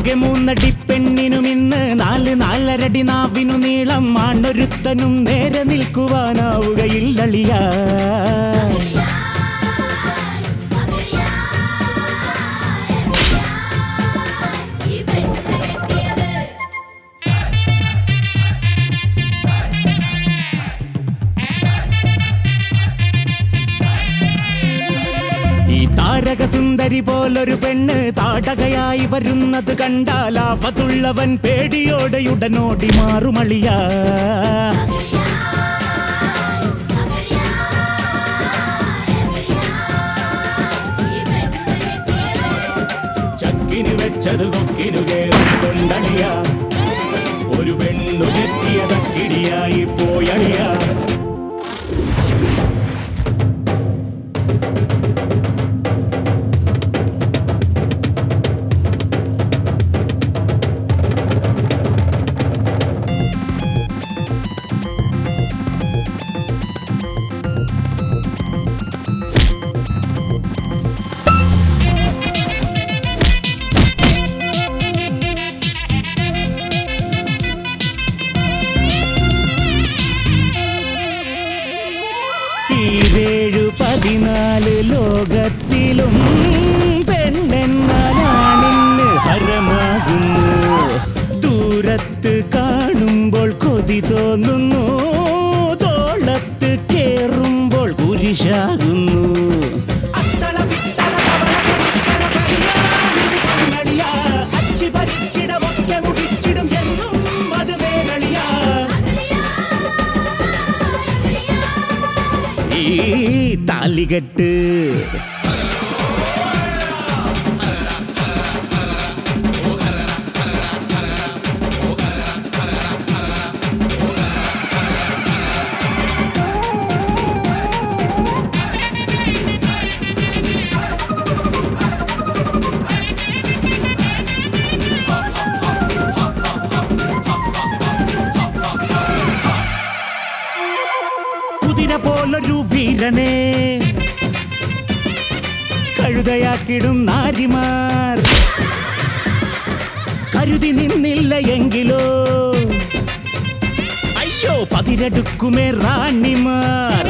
ആകെ മൂന്നടി പെണ്ണിനും ഇന്ന് 4-4.5 നാവിനു നീളം ആണൊരുത്തനും നേരെ നിൽക്കുവാനാവുകയില്ലളിയ. ഈ താരകസുന്ദരി പോലൊരു പെണ്ണ് താടകയായി വരുന്നത് കണ്ടാൽ അവതുള്ളവൻ പേടിയോടെ ഉടനോടി മാറുമളിയ. ചക്കിന് വെച്ചത് കൊക്കിനു കേറിക്കൊണ്ടളിയ. ഒരു പെണ്ണു കെട്ടിയതക്കിടിയായി പോയളിയ. ഈ 7-14 ലോകത്തിലും പെണ്ണെന്നാലാണിന്ന് ഹരമാകുന്നു. ദൂരത്ത് കാണുമ്പോൾ കൊതി തോന്നുന്നു, തോളത്ത് കേറുമ്പോൾ കുരിശാകുന്നു. താലികെട്ട് കുതിര പോലൊരു വീരനെ കഴുതയാക്കിടും നാരിമാർ. കരുതി നിന്നില്ല എങ്കിലോ അയ്യോ പതിരെടുക്കുമേ റാണിമാർ.